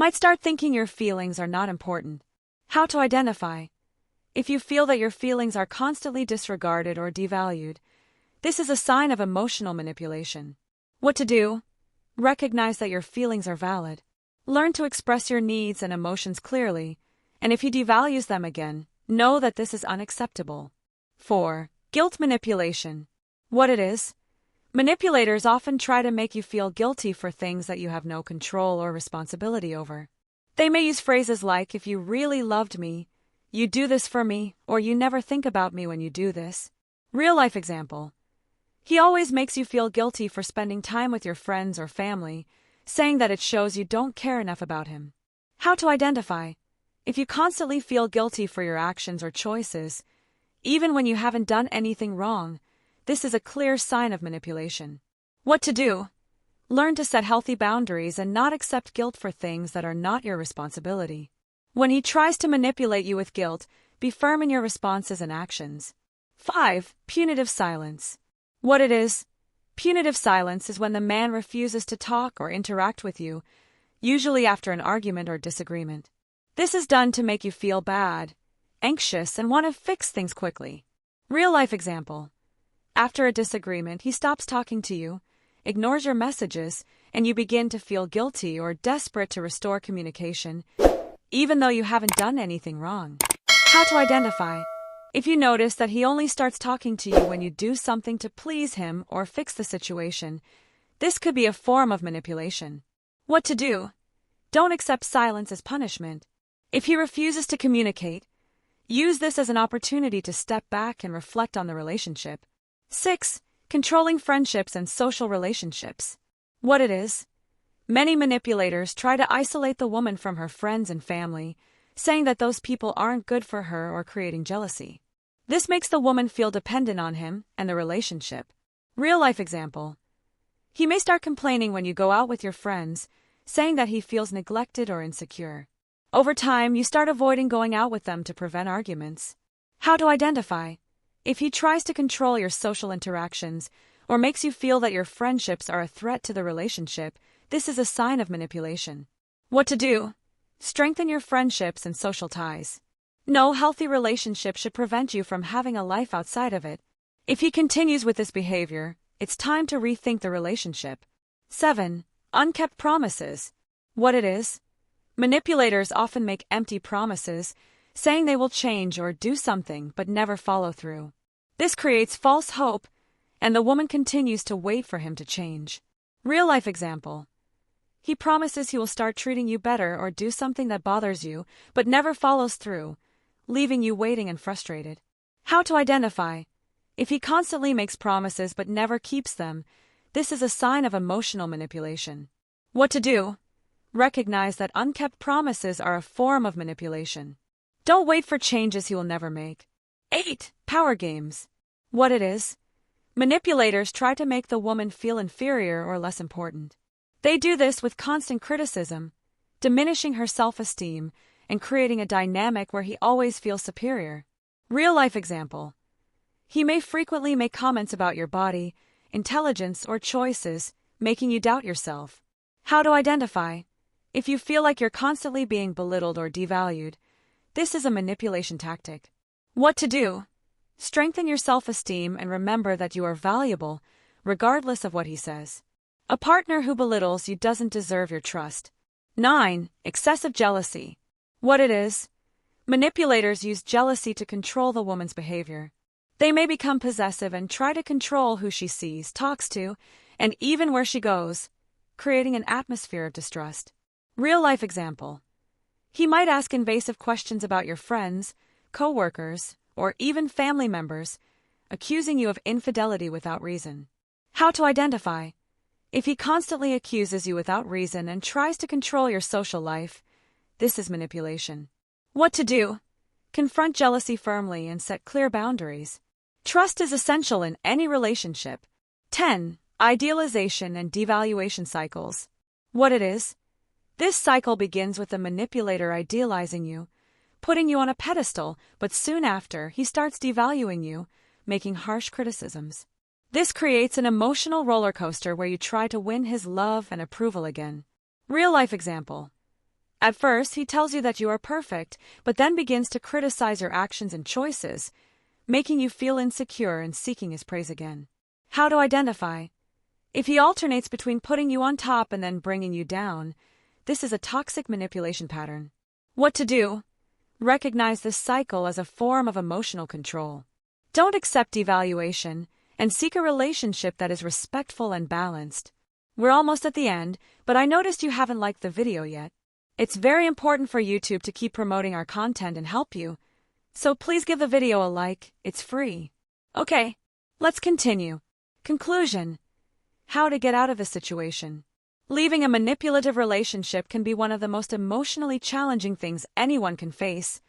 might start thinking your feelings are not important. How to identify. If you feel that your feelings are constantly disregarded or devalued, this is a sign of emotional manipulation. What to do? Recognize that your feelings are valid. Learn to express your needs and emotions clearly, and if he devalues them again, know that this is unacceptable. 4. Guilt manipulation. What it is? Manipulators often try to make you feel guilty for things that you have no control or responsibility over. They may use phrases like, "If you really loved me, you'd do this for me," or "You never think about me when you do this." Real-life example. He always makes you feel guilty for spending time with your friends or family, saying that it shows you don't care enough about him. How to identify. If you constantly feel guilty for your actions or choices, even when you haven't done anything wrong, this is a clear sign of manipulation. What to do? Learn to set healthy boundaries and not accept guilt for things that are not your responsibility. When he tries to manipulate you with guilt, be firm in your responses and actions. 5. Punitive silence. What it is? Punitive silence is when the man refuses to talk or interact with you, usually after an argument or disagreement. This is done to make you feel bad, anxious, and want to fix things quickly. Real-life example. After a disagreement, he stops talking to you, ignores your messages, and you begin to feel guilty or desperate to restore communication, even though you haven't done anything wrong. How to identify. If you notice that he only starts talking to you when you do something to please him or fix the situation, this could be a form of manipulation. What to do? Don't accept silence as punishment. If he refuses to communicate, use this as an opportunity to step back and reflect on the relationship. 6. Controlling friendships and social relationships. What it is? Many manipulators try to isolate the woman from her friends and family, saying that those people aren't good for her or creating jealousy. This makes the woman feel dependent on him and the relationship. Real-life example. He may start complaining when you go out with your friends, saying that he feels neglected or insecure. Over time, you start avoiding going out with them to prevent arguments. How to identify. If he tries to control your social interactions or makes you feel that your friendships are a threat to the relationship, this is a sign of manipulation. What to do? Strengthen your friendships and social ties. No healthy relationship should prevent you from having a life outside of it. If he continues with this behavior, it's time to rethink the relationship. 7. Unkept promises. What it is? Manipulators often make empty promises, saying they will change or do something but never follow through. This creates false hope, and the woman continues to wait for him to change. Real-life example. He promises he will start treating you better or do something that bothers you, but never follows through, leaving you waiting and frustrated. How to identify. If he constantly makes promises but never keeps them, this is a sign of emotional manipulation. What to do? Recognize that unkept promises are a form of manipulation. Don't wait for changes he will never make. 8. Power games. What it is? Manipulators try to make the woman feel inferior or less important. They do this with constant criticism, diminishing her self-esteem, and creating a dynamic where he always feels superior. Real-life example. He may frequently make comments about your body, intelligence, or choices, making you doubt yourself. How to identify. If you feel like you're constantly being belittled or devalued, this is a manipulation tactic. What to do? Strengthen your self-esteem and remember that you are valuable, regardless of what he says. A partner who belittles you doesn't deserve your trust. 9. Excessive jealousy. What it is? Manipulators use jealousy to control the woman's behavior. They may become possessive and try to control who she sees, talks to, and even where she goes, creating an atmosphere of distrust. Real-life example. He might ask invasive questions about your friends, co-workers, or even family members, accusing you of infidelity without reason. How to identify. If he constantly accuses you without reason and tries to control your social life, this is manipulation. What to do? Confront jealousy firmly and set clear boundaries. Trust is essential in any relationship. 10. Idealization and devaluation cycles. What it is? This cycle begins with the manipulator idealizing you, putting you on a pedestal, but soon after, he starts devaluing you, making harsh criticisms. This creates an emotional roller coaster where you try to win his love and approval again. Real-life example. At first, he tells you that you are perfect, but then begins to criticize your actions and choices, making you feel insecure and seeking his praise again. How to identify? If he alternates between putting you on top and then bringing you down, this is a toxic manipulation pattern. What to do? Recognize this cycle as a form of emotional control. Don't accept devaluation, and seek a relationship that is respectful and balanced. We're almost at the end, but I noticed you haven't liked the video yet. It's very important for YouTube to keep promoting our content and help you, so please give the video a like, it's free. Okay, let's continue. Conclusion. How to get out of this situation. Leaving a manipulative relationship can be one of the most emotionally challenging things anyone can face,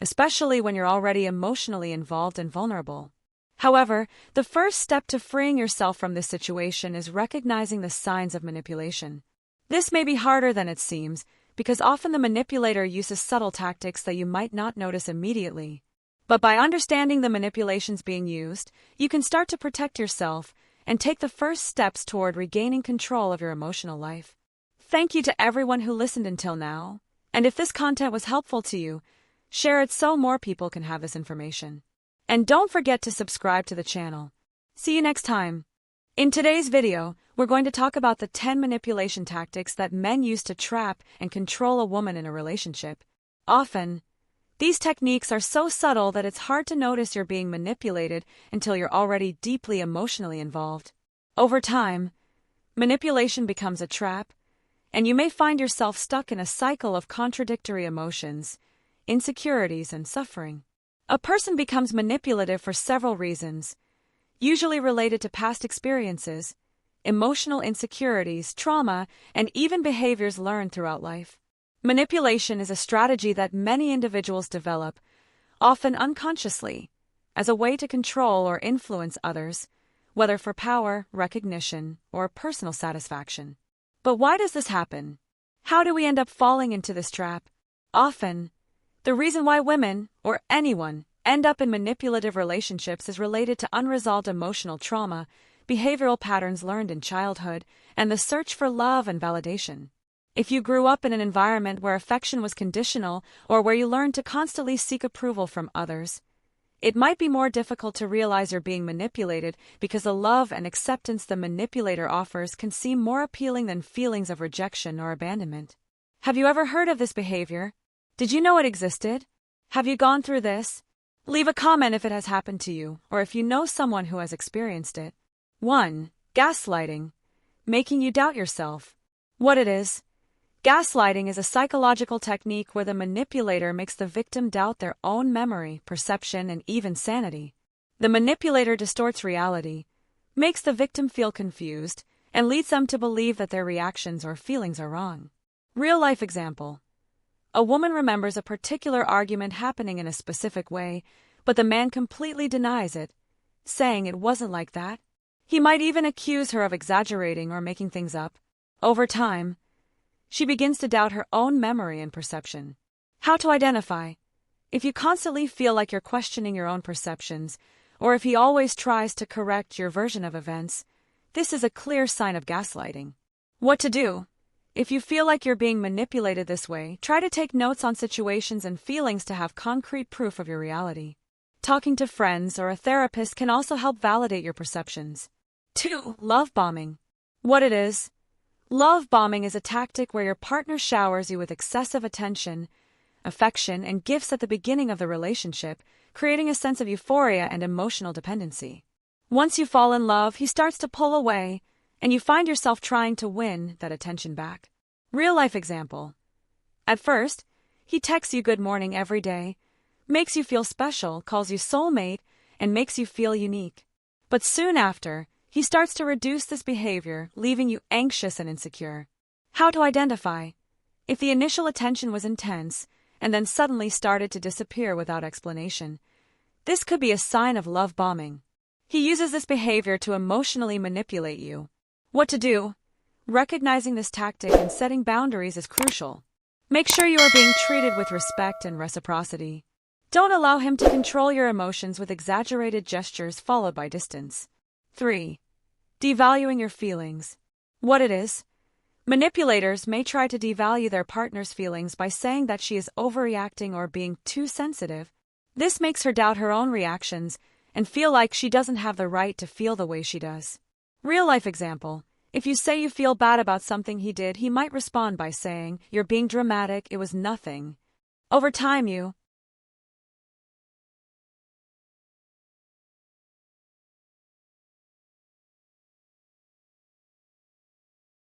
especially when you're already emotionally involved and vulnerable. However, the first step to freeing yourself from this situation is recognizing the signs of manipulation. This may be harder than it seems, because often the manipulator uses subtle tactics that you might not notice immediately. But by understanding the manipulations being used, you can start to protect yourself and take the first steps toward regaining control of your emotional life. Thank you to everyone who listened until now, and if this content was helpful to you, share it so more people can have this information. And don't forget to subscribe to the channel. See you next time. In today's video, we're going to talk about the 10 manipulation tactics that men use to trap and control a woman in a relationship. Often, these techniques are so subtle that it's hard to notice you're being manipulated until you're already deeply emotionally involved. Over time, manipulation becomes a trap, and you may find yourself stuck in a cycle of contradictory emotions, insecurities, and suffering. A person becomes manipulative for several reasons, usually related to past experiences, emotional insecurities, trauma, and even behaviors learned throughout life. Manipulation is a strategy that many individuals develop, often unconsciously, as a way to control or influence others, whether for power, recognition, or personal satisfaction. But why does this happen? How do we end up falling into this trap? Often, the reason why women, or anyone, end up in manipulative relationships is related to unresolved emotional trauma, behavioral patterns learned in childhood, and the search for love and validation. If you grew up in an environment where affection was conditional or where you learned to constantly seek approval from others, it might be more difficult to realize you're being manipulated because the love and acceptance the manipulator offers can seem more appealing than feelings of rejection or abandonment. Have you ever heard of this behavior? Did you know it existed? Have you gone through this? Leave a comment if it has happened to you, or if you know someone who has experienced it. 1. Gaslighting. Making you doubt yourself. What it is? Gaslighting is a psychological technique where the manipulator makes the victim doubt their own memory, perception, and even sanity. The manipulator distorts reality, makes the victim feel confused, and leads them to believe that their reactions or feelings are wrong. Real-life example. A woman remembers a particular argument happening in a specific way, but the man completely denies it, saying it wasn't like that. He might even accuse her of exaggerating or making things up. Over time, she begins to doubt her own memory and perception. How to identify? If you constantly feel like you're questioning your own perceptions, or if he always tries to correct your version of events, this is a clear sign of gaslighting. What to do? If you feel like you're being manipulated this way, try to take notes on situations and feelings to have concrete proof of your reality. Talking to friends or a therapist can also help validate your perceptions. 2. Love bombing. What it is? Love bombing is a tactic where your partner showers you with excessive attention, affection, and gifts at the beginning of the relationship, creating a sense of euphoria and emotional dependency. Once you fall in love, he starts to pull away, and you find yourself trying to win that attention back. Real-life example. At first, he texts you good morning every day, makes you feel special, calls you soulmate, and makes you feel unique. But soon after, he starts to reduce this behavior, leaving you anxious and insecure. How to identify? If the initial attention was intense, and then suddenly started to disappear without explanation, this could be a sign of love bombing. He uses this behavior to emotionally manipulate you. What to do? Recognizing this tactic and setting boundaries is crucial. Make sure you are being treated with respect and reciprocity. Don't allow him to control your emotions with exaggerated gestures followed by distance. 3. Devaluing your feelings. What it is? Manipulators may try to devalue their partner's feelings by saying that she is overreacting or being too sensitive. This makes her doubt her own reactions and feel like she doesn't have the right to feel the way she does. Real-life example. If you say you feel bad about something he did, he might respond by saying, "You're being dramatic, it was nothing." Over time you